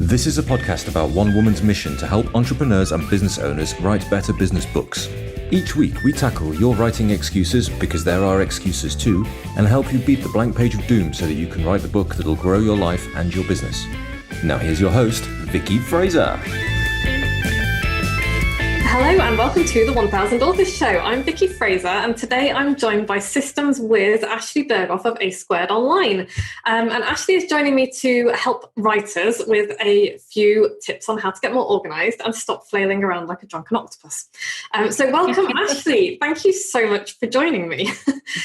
This is a podcast about one woman's mission to help entrepreneurs and business owners write better business books. Each week, we tackle your writing excuses, because there are excuses too, and help you beat the blank page of doom so that you can write the book that'll grow your life and your business. Now here's your host, Vicky Fraser. Hello and welcome to the 1000 Authors Show. I'm Vicky Fraser, and today I'm joined by systems whiz Ashlee Berghoff of A Squared Online. And Ashlee is joining me to help writers with a few tips on how to get more organised and stop flailing around like a drunken octopus. So welcome, Ashlee. Thank you so much for joining me.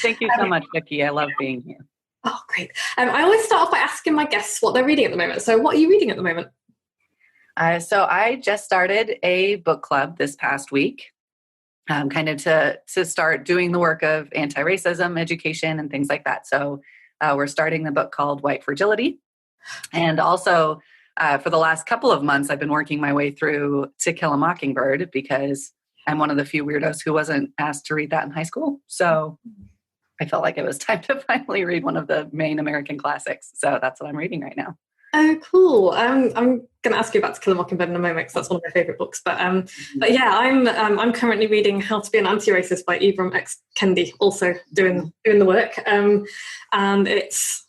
Thank you so much, Vicky. I love being here. Oh, great. I always start off by asking my guests what they're reading at the moment. So what are you reading at the moment? So I just started a book club this past week, kind of to start doing the work of anti-racism education and things like that. So we're starting the book called White Fragility. And also for the last couple of months, I've been working my way through To Kill a Mockingbird because I'm one of the few weirdos who wasn't asked to read that in high school. So I felt like it was time to finally read one of the main American classics. So that's what I'm reading right now. Oh, cool. I'm going to ask you about To Kill a Mockingbird in a moment because that's one of my favourite books. But yeah, I'm currently reading How to Be an Anti-Racist by Ibram X. Kendi, also doing the work. And it's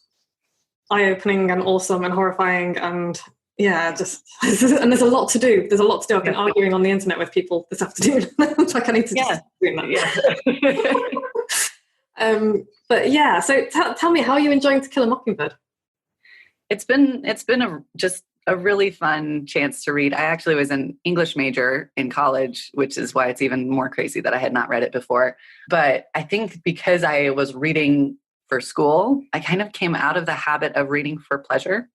eye-opening and awesome and horrifying and yeah, just and there's a lot to do. I've been arguing on the internet with people this afternoon. It's like I need to just do that. Yeah. But yeah, so tell me, how are you enjoying To Kill a Mockingbird? It's been just a really fun chance to read. I actually was an English major in college, which is why it's even more crazy that I had not read it before. But I think because I was reading for school, I kind of came out of the habit of reading for pleasure.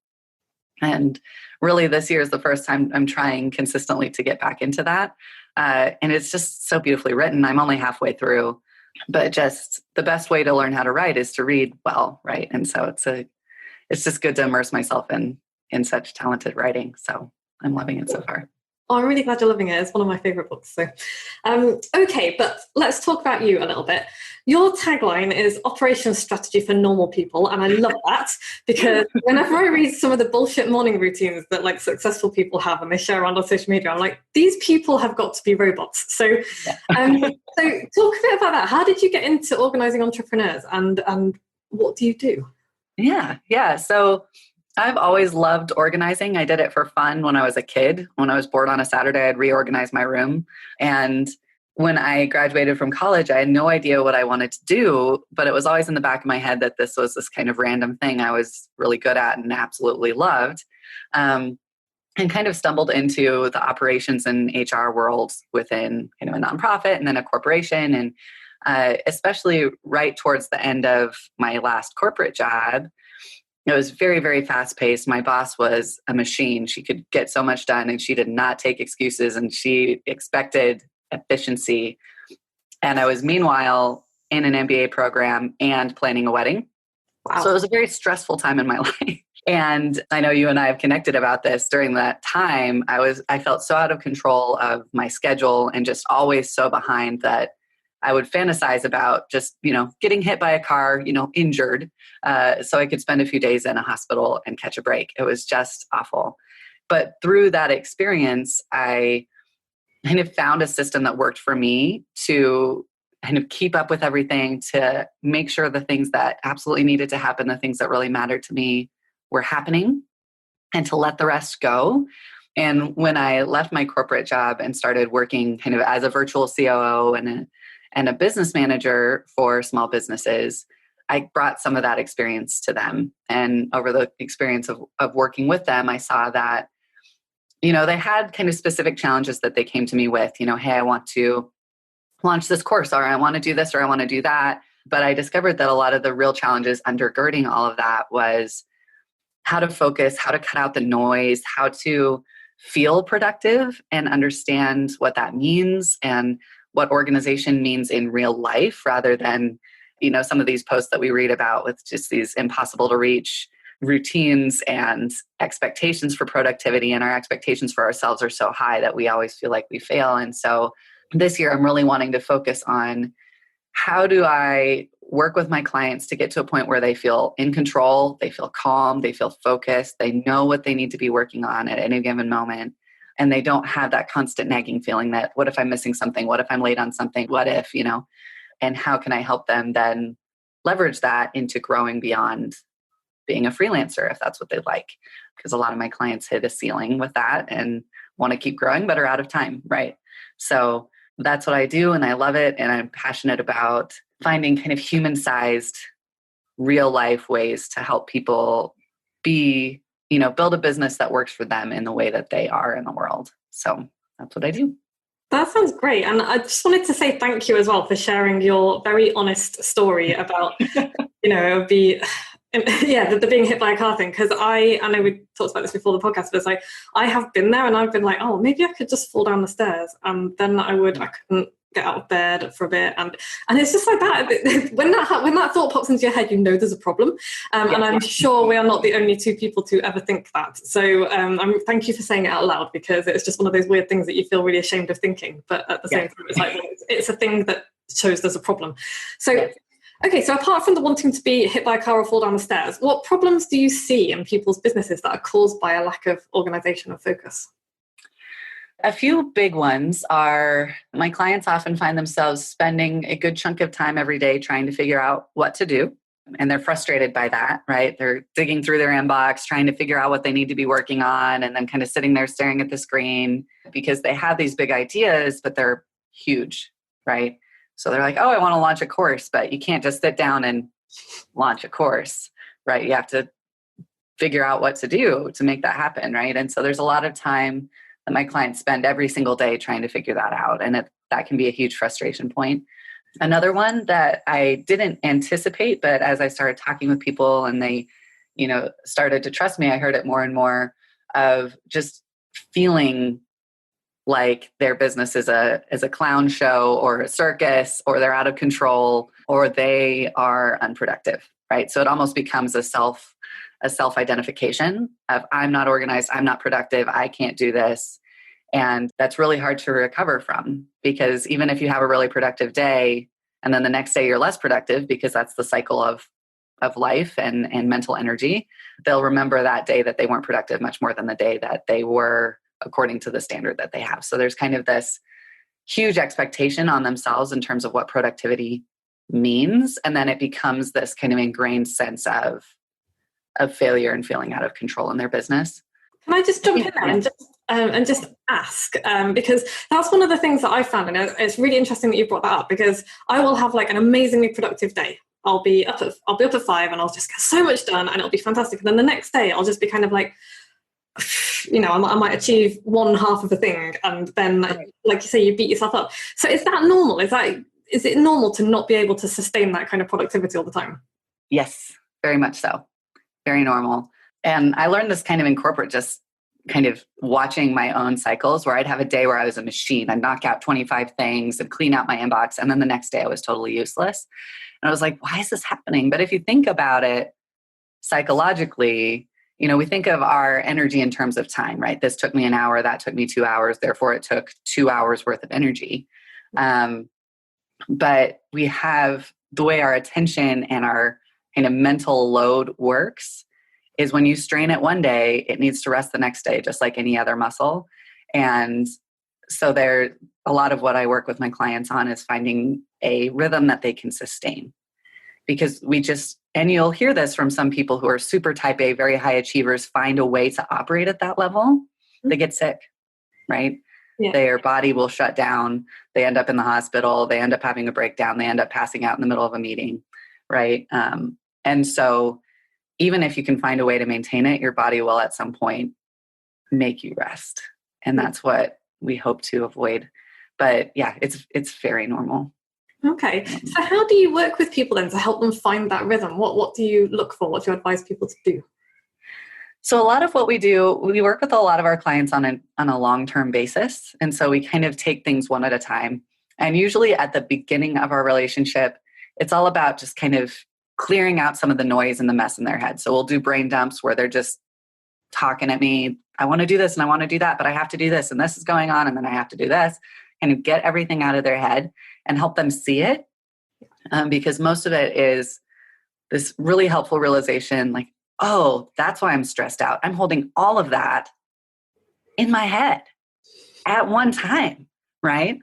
And really this year is the first time I'm trying consistently to get back into that. And it's just so beautifully written. I'm only halfway through, but just the best way to learn how to write is to read well, right? And so it's just good to immerse myself in such talented writing. So I'm loving it so far. Oh, I'm really glad you're loving it. It's one of my favorite books. So, okay, but let's talk about you a little bit. Your tagline is Operation Strategy for Normal People. And I love that because whenever I read some of the bullshit morning routines that like successful people have and they share around on social media, I'm like, these people have got to be robots. So, so talk a bit about that. How did you get into organizing entrepreneurs and what do you do? Yeah. So I've always loved organizing. I did it for fun when I was a kid. When I was bored on a Saturday, I'd reorganize my room. And when I graduated from college, I had no idea what I wanted to do, but it was always in the back of my head that this was this kind of random thing I was really good at and absolutely loved. And kind of stumbled into the operations and HR world within kind of a nonprofit and then a corporation. And especially right towards the end of my last corporate job, it was very, very fast paced. My boss was a machine. She could get so much done and she did not take excuses and she expected efficiency. And I was meanwhile in an MBA program and planning a wedding. Wow. So it was a very stressful time in my life. And I know you and I have connected about this. During that time, I felt so out of control of my schedule and just always so behind that I would fantasize about just, getting hit by a car, injured, so I could spend a few days in a hospital and catch a break. It was just awful. But through that experience, I kind of found a system that worked for me to kind of keep up with everything, to make sure the things that absolutely needed to happen, the things that really mattered to me were happening, and to let the rest go. And when I left my corporate job and started working kind of as a virtual COO and a business manager for small businesses, I brought some of that experience to them. And over the experience of working with them, I saw that, they had kind of specific challenges that they came to me with, hey, I want to launch this course, or I want to do this, or I want to do that. But I discovered that a lot of the real challenges undergirding all of that was how to focus, how to cut out the noise, how to feel productive and understand what that means and what organization means in real life, rather than, some of these posts that we read about with just these impossible to reach routines and expectations for productivity. And our expectations for ourselves are so high that we always feel like we fail. And so this year, I'm really wanting to focus on how do I work with my clients to get to a point where they feel in control, they feel calm, they feel focused, they know what they need to be working on at any given moment. And they don't have that constant nagging feeling that, what if I'm missing something? What if I'm late on something? What if, and how can I help them then leverage that into growing beyond being a freelancer if that's what they like? Because a lot of my clients hit a ceiling with that and want to keep growing, but are out of time, right? So that's what I do, and I love it. And I'm passionate about finding kind of human-sized, real-life ways to help people be, build a business that works for them in the way that they are in the world. So that's what I do. That sounds great. And I just wanted to say thank you as well for sharing your very honest story about, the being hit by a car thing. Because I know we talked about this before the podcast, but it's like, I have been there and I've been like, oh, maybe I could just fall down the stairs. And then I couldn't get out of bed for a bit. And it's just like that. When that thought pops into your head, there's a problem. And I'm sure we are not the only two people to ever think that. So thank you for saying it out loud, because it's just one of those weird things that you feel really ashamed of thinking. But at the same time, it's like, it's a thing that shows there's a problem. So, okay, so apart from the wanting to be hit by a car or fall down the stairs, what problems do you see in people's businesses that are caused by a lack of organization and focus? A few big ones are, my clients often find themselves spending a good chunk of time every day trying to figure out what to do. And they're frustrated by that, right? They're digging through their inbox, trying to figure out what they need to be working on, and then kind of sitting there staring at the screen because they have these big ideas, but they're huge, right? So they're like, oh, I want to launch a course, but you can't just sit down and launch a course, right? You have to figure out what to do to make that happen, right? And so there's a lot of time that my clients spend every single day trying to figure that out. And that can be a huge frustration point. Another one that I didn't anticipate, but as I started talking with people and they, started to trust me, I heard it more and more of just feeling like their business is a clown show or a circus, or they're out of control, or they are unproductive, right? So it almost becomes a self-identification of, I'm not organized, I'm not productive, I can't do this. And that's really hard to recover from, because even if you have a really productive day and then the next day you're less productive, because that's the cycle of life and mental energy, they'll remember that day that they weren't productive much more than the day that they were, according to the standard that they have. So there's kind of this huge expectation on themselves in terms of what productivity means. And then it becomes this kind of ingrained sense of failure and feeling out of control in their business. Can I just jump in there and just ask? Because that's one of the things that I found, and it's really interesting that you brought that up, because I will have like an amazingly productive day. I'll be up at 5 and I'll just get so much done and it'll be fantastic. And then the next day I'll just be kind of like, I might achieve one half of the thing, and then, like you say, you beat yourself up. So is that normal? Is it normal to not be able to sustain that kind of productivity all the time? Yes, very much so. Very normal. And I learned this kind of in corporate, just kind of watching my own cycles, where I'd have a day where I was a machine. I'd knock out 25 things and clean out my inbox. And then the next day I was totally useless. And I was like, why is this happening? But if you think about it psychologically, we think of our energy in terms of time, right? This took me an hour, that took me 2 hours. Therefore, it took 2 hours worth of energy. But we have the way our attention and our kind of mental load works is, when you strain it one day, it needs to rest the next day, just like any other muscle. And so a lot of what I work with my clients on is finding a rhythm that they can sustain. Because and you'll hear this from some people who are super type A, very high achievers, find a way to operate at that level. They get sick, right? Yeah. Their body will shut down. They end up in the hospital. They end up having a breakdown. They end up passing out in the middle of a meeting, right? And so even if you can find a way to maintain it, your body will at some point make you rest. And that's what we hope to avoid. But yeah, it's very normal. Okay. So how do you work with people then to help them find that rhythm? What do you look for? What do you advise people to do? So a lot of what we do, we work with a lot of our clients on a long-term basis. And so we kind of take things one at a time. And usually at the beginning of our relationship, it's all about just kind of clearing out some of the noise and the mess in their head. So we'll do brain dumps where they're just talking at me. I want to do this and I want to do that, but I have to do this and this is going on and then I have to do this, and get everything out of their head and help them see it Because most of it is this really helpful realization like, oh, that's why I'm stressed out. I'm holding all of that in my head at one time, right?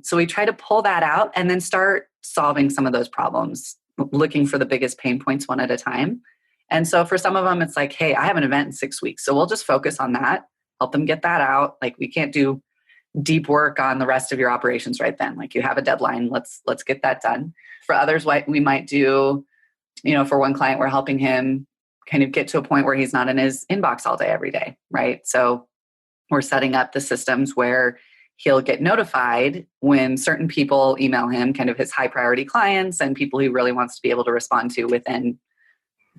So we try to pull that out and then start solving some of those problems, looking for the biggest pain points one at a time. And so for some of them, it's like, hey, I have an event in 6 weeks. So we'll just focus on that, help them get that out. Like we can't do deep work on the rest of your operations right then. Like you have a deadline, let's get that done. For others, what we might do, for one client, we're helping him kind of get to a point where he's not in his inbox all day, every day, right? So we're setting up the systems where he'll get notified when certain people email him, kind of his high priority clients and people he really wants to be able to respond to within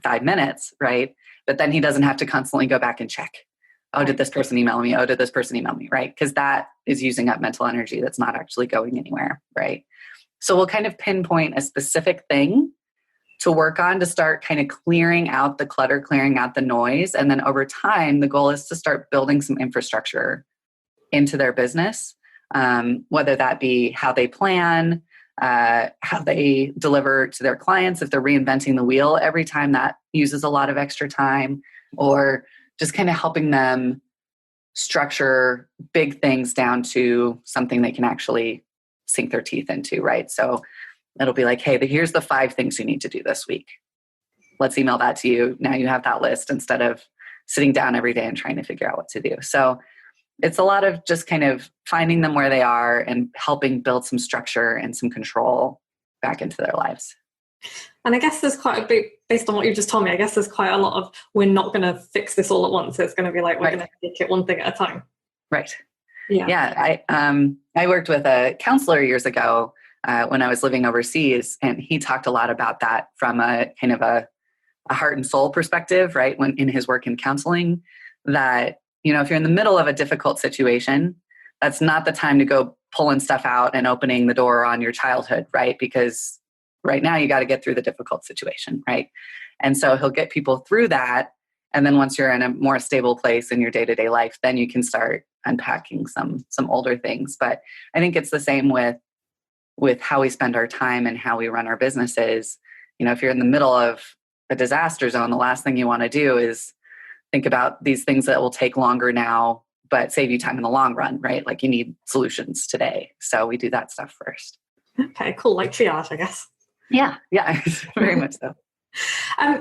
5 minutes, right? But then he doesn't have to constantly go back and check. Oh, did this person email me? Oh, did this person email me? Right? Because that is using up mental energy that's not actually going anywhere, right? So we'll kind of pinpoint a specific thing to work on to start kind of clearing out the clutter, clearing out the noise. And then over time, the goal is to start building some infrastructure into their business, whether that be how they plan, how they deliver to their clients. If they're reinventing the wheel every time, that uses a lot of extra time, or just kind of helping them structure big things down to something they can actually sink their teeth into, right? So it'll be like, hey, here's the 5 things you need to do this week. Let's email that to you. Now you have that list instead of sitting down every day and trying to figure out what to do. So it's a lot of just kind of finding them where they are and helping build some structure and some control back into their lives. And I guess there's quite a big, based on what you just told me, I guess there's quite a lot of, we're not going to fix this all at once. It's going to be like, we're going to take it one thing at a time. Right. Yeah. I worked with a counselor years ago when I was living overseas, and he talked a lot about that from a kind of a heart and soul perspective, right? When in his work in counseling, that, if you're in the middle of a difficult situation, that's not the time to go pulling stuff out and opening the door on your childhood, right? Because right now you got to get through the difficult situation, right? And so he'll get people through that. And then once you're in a more stable place in your day-to-day life, then you can start unpacking some older things. But I think it's the same with how we spend our time and how we run our businesses. If you're in the middle of a disaster zone, the last thing you want to do is think about these things that will take longer now, but save you time in the long run, right? Like you need solutions today. So we do that stuff first. Okay, cool. Like triage, I guess. Yeah, very much so.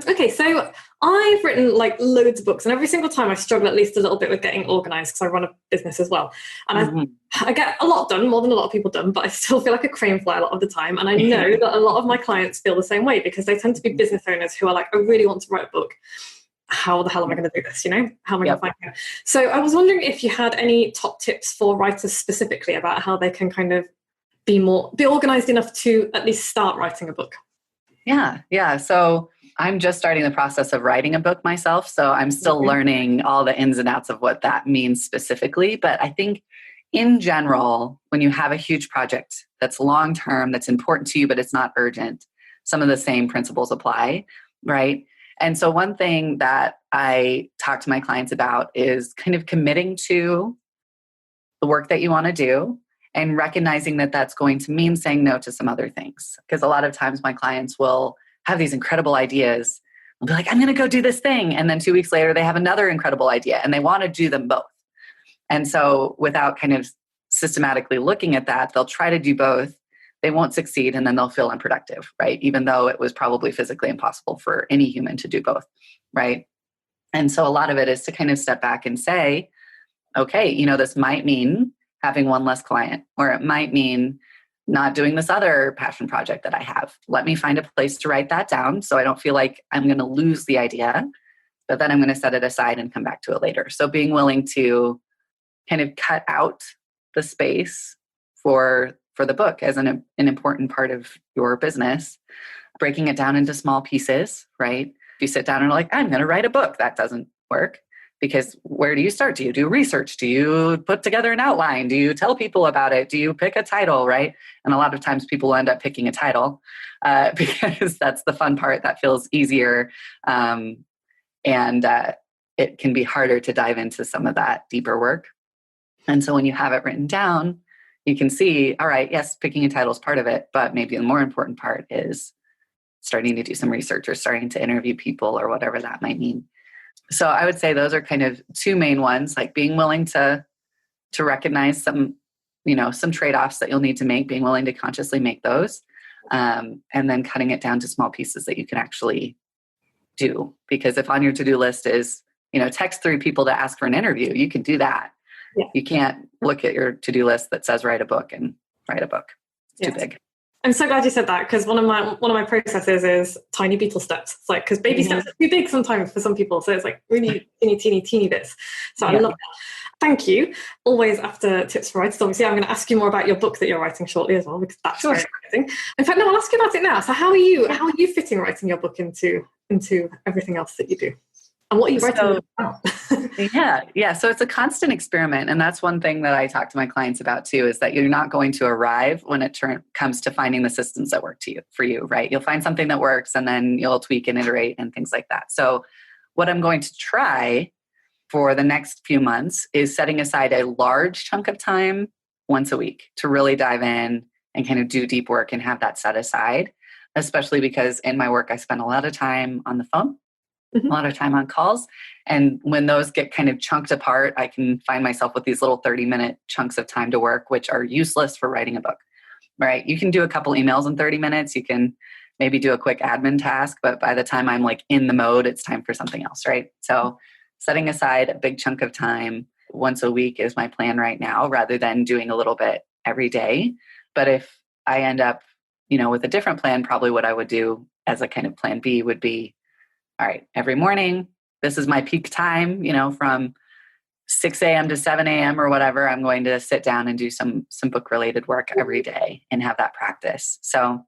Okay, so I've written like loads of books, and every single time I struggle at least a little bit with getting organized because I run a business as well. And I get a lot done, more than a lot of people done, but I still feel like a crane fly a lot of the time. And I know that a lot of my clients feel the same way because they tend to be business owners who are like, I really want to write a book. How the hell am I going to do this? How am I going to find it? So I was wondering if you had any top tips for writers specifically about how they can kind of be organized enough to at least start writing a book. Yeah. So I'm just starting the process of writing a book myself. So I'm still learning all the ins and outs of what that means specifically. But I think in general, when you have a huge project that's long-term, that's important to you, but it's not urgent, some of the same principles apply, right? And so one thing that I talk to my clients about is kind of committing to the work that you want to do and recognizing that that's going to mean saying no to some other things. Because a lot of times my clients will have these incredible ideas. They'll be like, I'm going to go do this thing. And then 2 weeks later, they have another incredible idea and they want to do them both. And so without kind of systematically looking at that, they'll try to do both. They won't succeed and then they'll feel unproductive, right? Even though it was probably physically impossible for any human to do both, right? And so a lot of it is to kind of step back and say, okay, this might mean having one less client, or it might mean not doing this other passion project that I have. Let me find a place to write that down so I don't feel like I'm going to lose the idea, but then I'm going to set it aside and come back to it later. So being willing to kind of cut out the space for the book as an important part of your business, breaking it down into small pieces, right? If you sit down and are like, I'm going to write a book, that doesn't work. Because where do you start? Do you do research? Do you put together an outline? Do you tell people about it? Do you pick a title, right? And a lot of times people end up picking a title because that's the fun part. That feels easier. And it can be harder to dive into some of that deeper work. And so when you have it written down, you can see, all right, yes, picking a title is part of it, but maybe the more important part is starting to do some research or starting to interview people or whatever that might mean. So I would say those are kind of two main ones, like being willing to recognize some trade-offs that you'll need to make, being willing to consciously make those, and then cutting it down to small pieces that you can actually do. Because if on your to-do list is, text 3 people to ask for an interview, you can do that. Yeah. You can't look at your to-do list that says write a book and write a book. It's too big. I'm so glad you said that, because one of my processes is tiny beetle steps. It's like, because baby steps are too big sometimes for some people, so it's like really teeny bits. So I love that. Thank you. Always after tips for writers, obviously I'm going to ask you more about your book that you're writing shortly as well, because that's very exciting. In fact, no, I'll ask you about it now. So how are you fitting writing your book into everything else that you do? And what are you writing about? Yeah. So it's a constant experiment. And that's one thing that I talk to my clients about too, is that you're not going to arrive when it comes to finding the systems that work for you, right? You'll find something that works and then you'll tweak and iterate and things like that. So what I'm going to try for the next few months is setting aside a large chunk of time once a week to really dive in and kind of do deep work and have that set aside, especially because in my work, I spend a lot of time on the phone. A lot of time on calls. And when those get kind of chunked apart, I can find myself with these little 30-minute chunks of time to work, which are useless for writing a book, right? You can do a couple emails in 30 minutes. You can maybe do a quick admin task, but by the time I'm like in the mode, it's time for something else, right? So setting aside a big chunk of time once a week is my plan right now, rather than doing a little bit every day. But if I end up, with a different plan, probably what I would do as a kind of plan B would be, all right, every morning, this is my peak time, from 6 a.m. to 7 a.m. or whatever, I'm going to sit down and do some book related work every day and have that practice. So,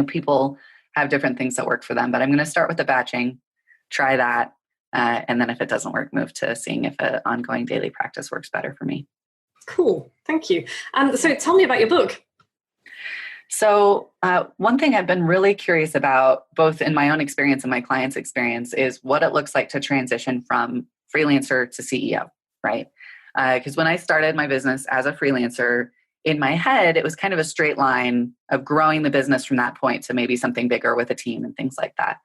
people have different things that work for them, but I'm going to start with the batching, try that. And then if it doesn't work, move to seeing if an ongoing daily practice works better for me. Cool. Thank you. And so tell me about your book. So one thing I've been really curious about, both in my own experience and my clients' experience, is what it looks like to transition from freelancer to CEO, right? Because when I started my business as a freelancer, in my head, it was kind of a straight line of growing the business from that point to maybe something bigger with a team and things like that.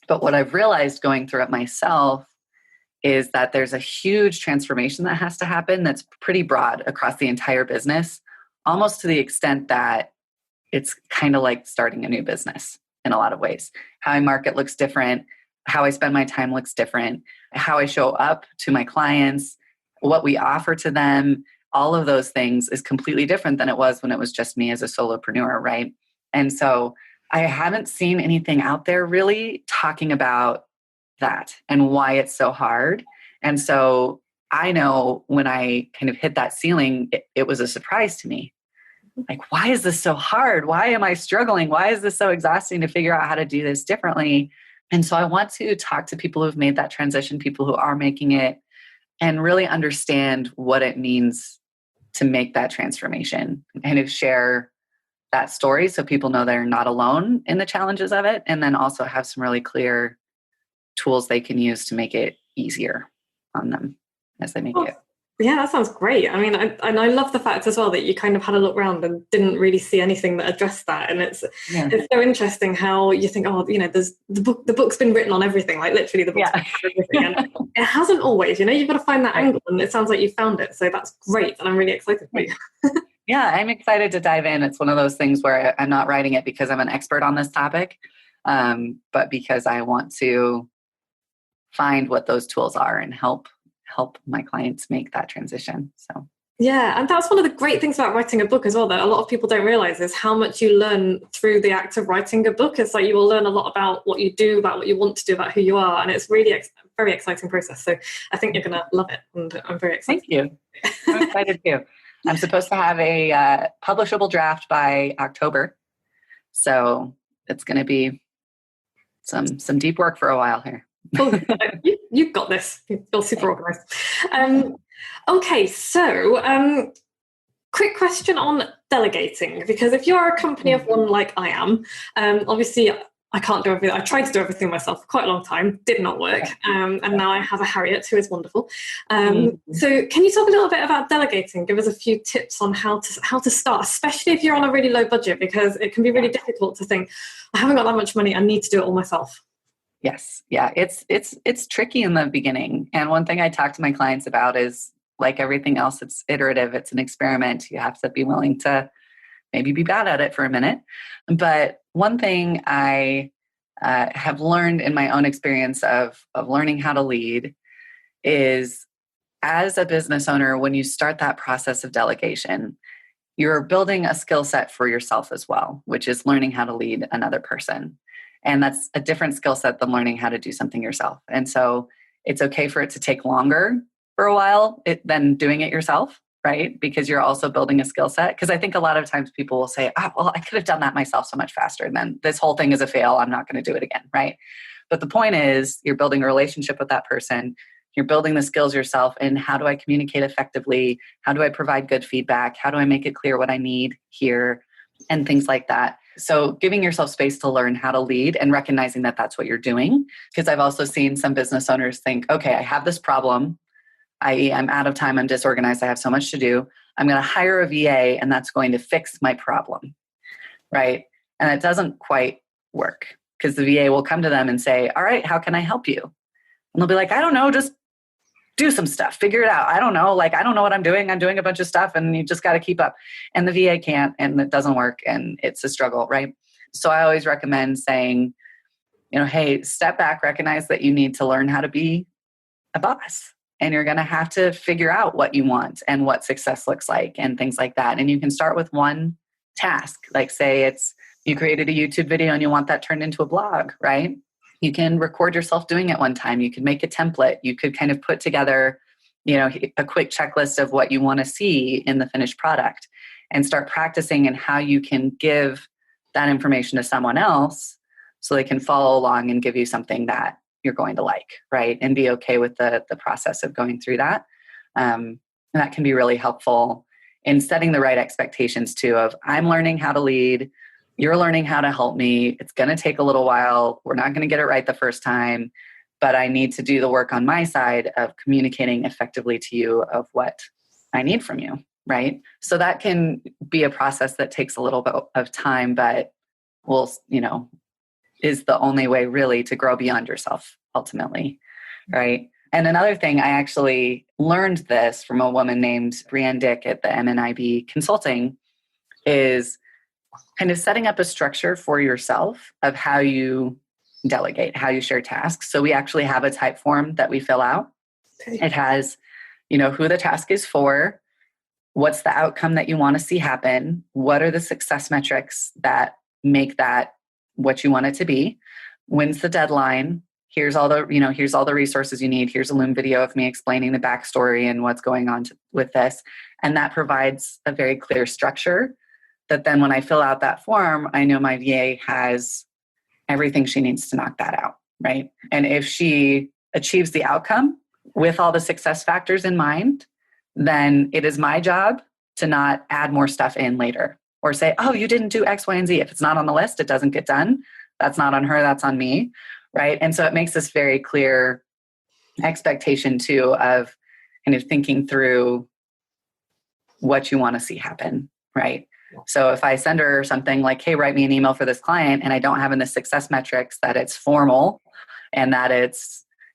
But what I've realized going through it myself is that there's a huge transformation that has to happen that's pretty broad across the entire business, almost to the extent that it's kind of like starting a new business in a lot of ways. How I market looks different. How I spend my time looks different. How I show up to my clients, what we offer to them, all of those things is completely different than it was when it was just me as a solopreneur, right? And so I haven't seen anything out there really talking about that and why it's so hard. And so I know when I kind of hit that ceiling, it was a surprise to me. Like, why is this so hard? Why am I struggling? Why is this so exhausting to figure out how to do this differently? And so I want to talk to people who've made that transition, people who are making it, and really understand what it means to make that transformation, and kind of share that story so people know they're not alone in the challenges of it, and then also have some really clear tools they can use to make it easier on them as they make it. Yeah, that sounds great. I mean, I love the fact as well that you kind of had a look around and didn't really see anything that addressed that. And it's so interesting how you think, there's the book's been written on everything, like literally the book's been written on everything. And it hasn't always, you've got to find that angle, and it sounds like you found it. So that's great. And I'm really excited for you. Yeah, I'm excited to dive in. It's one of those things where I'm not writing it because I'm an expert on this topic, but because I want to find what those tools are and help my clients make that transition. So yeah, and that's one of the great things about writing a book as well, that a lot of people don't realize, is how much you learn through the act of writing a book. It's like you will learn a lot about what you do, about what you want to do, about who you are, and it's really very exciting process. So I think you're going to love it, and I'm very excited. Thank you. I'm excited too. I'm supposed to have a publishable draft by October, so it's going to be some deep work for a while here. Oh, you've got this. You're super organized. Okay, so quick question on delegating, because if you're a company of one like I am, obviously I can't do everything. I tried to do everything myself for quite a long time, did not work. And now I have a Harriet who is wonderful. So can you talk a little bit about delegating? Give us a few tips on how to start, especially if you're on a really low budget, because it can be really difficult to think, I haven't got that much money, I need to do it all myself. Yes. Yeah. It's tricky in the beginning. And one thing I talk to my clients about is, like everything else, it's iterative. It's an experiment. You have to be willing to maybe be bad at it for a minute. But one thing I have learned in my own experience of learning how to lead is, as a business owner, when you start that process of delegation, you're building a skill set for yourself as well, which is learning how to lead another person. And that's a different skill set than learning how to do something yourself. And so it's okay for it to take longer for a while than doing it yourself, right? Because you're also building a skill set. Because I think a lot of times people will say, well, I could have done that myself so much faster. And then this whole thing is a fail. I'm not going to do it again, right? But the point is, you're building a relationship with that person. You're building the skills yourself. And how do I communicate effectively? How do I provide good feedback? How do I make it clear what I need here? And things like that. So giving yourself space to learn how to lead and recognizing that that's what you're doing. Because I've also seen some business owners think, okay, I have this problem, i.e. I'm out of time, I'm disorganized, I have so much to do. I'm going to hire a VA and that's going to fix my problem, right? And it doesn't quite work, because the VA will come to them and say, all right, how can I help you? And they'll be like, I don't know, just do some stuff, figure it out. I don't know. I don't know what I'm doing. I'm doing a bunch of stuff and you just got to keep up. And the VA can't, and it doesn't work, and it's a struggle, right? So I always recommend saying, hey, step back, recognize that you need to learn how to be a boss, and you're going to have to figure out what you want and what success looks like and things like that. And you can start with one task, like say you created a YouTube video and you want that turned into a blog, right? You can record yourself doing it one time. You could make a template. You could kind of put together, a quick checklist of what you want to see in the finished product, and start practicing and how you can give that information to someone else so they can follow along and give you something that you're going to like, right? And be okay with the process of going through that. And that can be really helpful in setting the right expectations too, of I'm learning how to lead. You're learning how to help me. It's going to take a little while. We're not going to get it right the first time, but I need to do the work on my side of communicating effectively to you of what I need from you, right? So that can be a process that takes a little bit of time, but is the only way really to grow beyond yourself ultimately, right? And another thing, I actually learned this from a woman named Brienne Dick at the MNIB Consulting, is kind of setting up a structure for yourself of how you delegate, how you share tasks. So we actually have a type form that we fill out. Okay. It has, who the task is for, what's the outcome that you want to see happen, what are the success metrics that make that what you want it to be, when's the deadline, here's all the resources you need, here's a Loom video of me explaining the backstory and what's going on with this. And that provides a very clear structure that then when I fill out that form, I know my VA has everything she needs to knock that out, right? And if she achieves the outcome with all the success factors in mind, then it is my job to not add more stuff in later or say, oh, you didn't do X, Y, and Z. If it's not on the list, it doesn't get done. That's not on her, that's on me, right? And so it makes this very clear expectation too of kind of thinking through what you want to see happen, right? So if I send her something like, hey, write me an email for this client, and I don't have in the success metrics that it's formal and that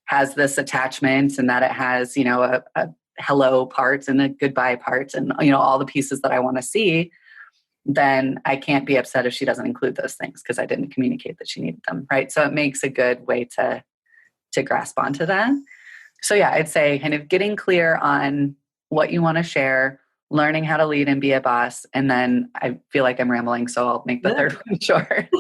has this attachment and that it has, a hello part and a goodbye part and, all the pieces that I want to see, then I can't be upset if she doesn't include those things because I didn't communicate that she needed them, right? So it makes a good way to grasp onto that. So yeah, I'd say kind of getting clear on what you want to share, learning how to lead and be a boss. And then I feel like I'm rambling, so I'll make the third one short.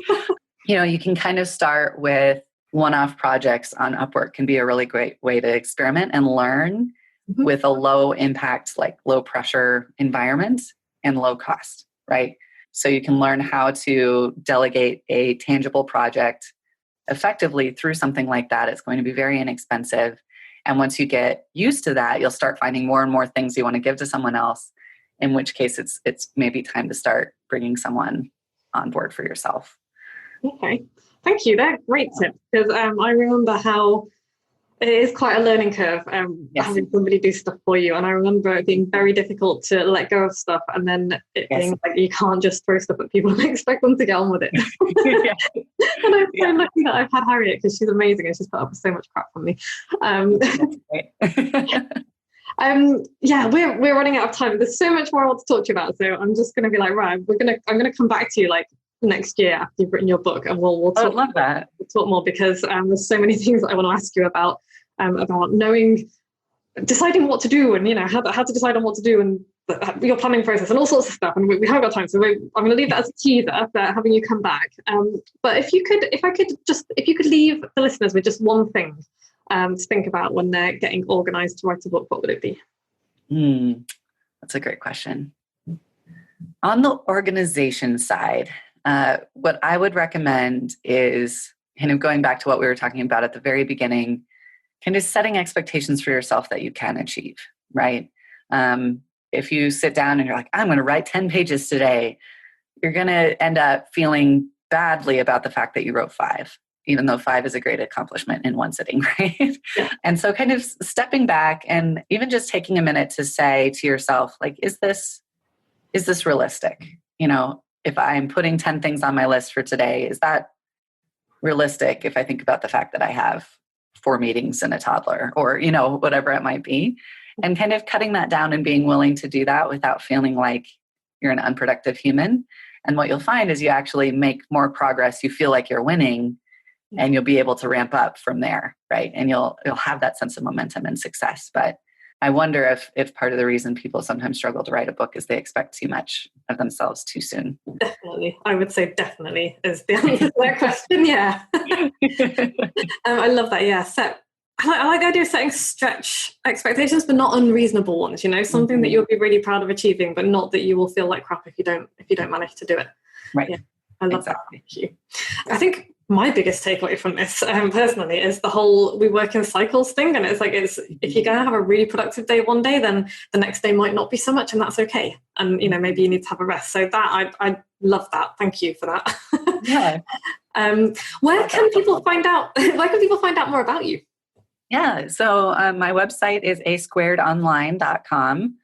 You can kind of start with one-off projects on Upwork. Can be a really great way to experiment and learn with a low impact, like low pressure environment and low cost, right? So you can learn how to delegate a tangible project effectively through something like that. It's going to be very inexpensive. And once you get used to that, you'll start finding more and more things you want to give to someone else, in which case it's maybe time to start bringing someone on board for yourself. Okay. Thank you. They're great tips because I remember how it is quite a learning curve having somebody do stuff for you. And I remember it being very difficult to let go of stuff and then it being like you can't just throw stuff at people and expect them to get on with it. And I'm so lucky that I've had Harriet because she's amazing and she's put up with so much crap from me. We're running out of time. There's so much more I want to talk to you about. So I'm just going to be like, right, I'm going to come back to you like next year after you've written your book and we'll talk. I love that. We'll talk more because there's so many things that I want to ask you about knowing, deciding what to do and, how to decide on what to do and your planning process and all sorts of stuff. And we haven't got time. So I'm going to leave that as a teaser for having you come back. But if you could leave the listeners with just one thing to think about when they're getting organized to write a book, what would it be? That's a great question. On the organization side, what I would recommend is kind of going back to what we were talking about at the very beginning, kind of setting expectations for yourself that you can achieve, right? If you sit down and you're like, I'm going to write 10 pages today, you're going to end up feeling badly about the fact that you wrote 5, even though 5 is a great accomplishment in one sitting, right? Yeah. And so kind of stepping back and even just taking a minute to say to yourself, like, is this realistic? If I'm putting 10 things on my list for today, is that realistic if I think about the fact that I have 4 meetings and a toddler or, whatever it might be, and kind of cutting that down and being willing to do that without feeling like you're an unproductive human. And what you'll find is you actually make more progress. You feel like you're winning and you'll be able to ramp up from there. Right. And you'll have that sense of momentum and success. But I wonder if part of the reason people sometimes struggle to write a book is they expect too much of themselves too soon. Definitely. I would say definitely is the answer to that question. Yeah. I love that. Yeah. I like the idea of setting stretch expectations, but not unreasonable ones, something that you'll be really proud of achieving, but not that you will feel like crap if you don't manage to do it. Right. Yeah. I love that. Thank you. I think my biggest takeaway from this personally is the whole we work in cycles thing. And it's if you're going to have a really productive day one day, then the next day might not be so much, and that's okay. And, maybe you need to have a rest. So that I love that. Thank you for that. Yeah. Where can people find out more about you? Yeah. So my website is asquaredonline.com.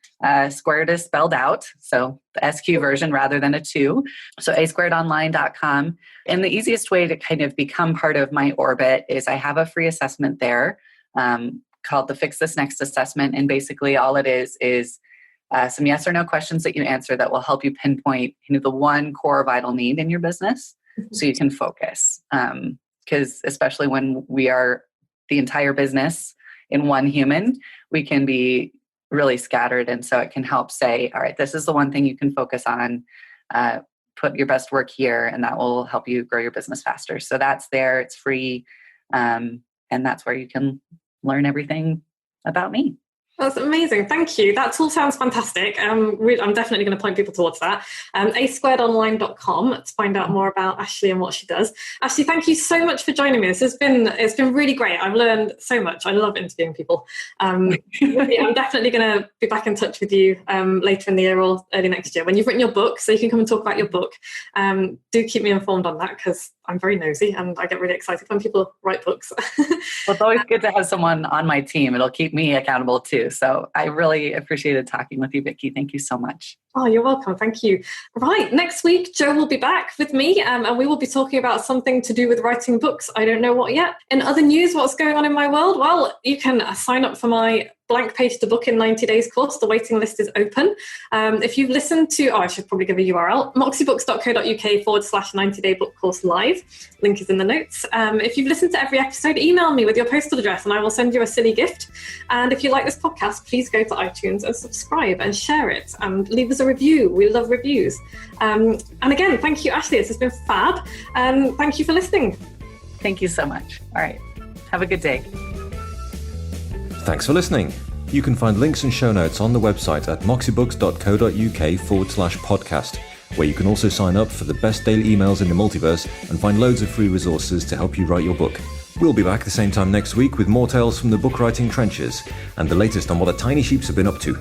Squared is spelled out, so the SQ version rather than a 2. So asquaredonline.com. And the easiest way to kind of become part of my orbit is I have a free assessment there called the Fix This Next assessment. And basically all it is some yes or no questions that you answer that will help you pinpoint the one core vital need in your business so you can focus. Because especially when we are the entire business in one human, we can be really scattered. And so it can help say, all right, this is the one thing you can focus on, put your best work here, and that will help you grow your business faster. So that's there, it's free. And that's where you can learn everything about me. That's amazing. Thank you. That all sounds fantastic. I'm definitely going to point people towards that. asquaredonline.com to find out more about Ashlee and what she does. Ashlee, thank you so much for joining me. It's been really great. I've learned so much. I love interviewing people. I'm definitely going to be back in touch with you later in the year or early next year when you've written your book, so you can come and talk about your book. Do keep me informed on that because I'm very nosy and I get really excited when people write books. Well, it's always good to have someone on my team. It'll keep me accountable too. So I really appreciated talking with you, Vicky. Thank you so much. Oh, you're welcome. Thank you. Right. Next week, Joe will be back with me and we will be talking about something to do with writing books. I don't know what yet. In other news, what's going on in my world? Well, you can sign up for my blank page to book in 90 days course. The waiting list is open. If you've listened to, I should probably give a URL, moxiebooks.co.uk/90-day book course live. Link is in the notes. If you've listened to every episode, email me with your postal address and I will send you a silly gift. And if you like this podcast, please go to iTunes and subscribe and share it and leave us a review. We love reviews. And again, thank you, Ashlee. This has been fab. Thank you for listening. Thank you so much. All right. Have a good day. Thanks for listening. You can find links and show notes on the website at moxiebooks.co.uk/podcast, where you can also sign up for the best daily emails in the multiverse and find loads of free resources to help you write your book. We'll be back the same time next week with more tales from the book writing trenches and the latest on what the tiny sheeps have been up to.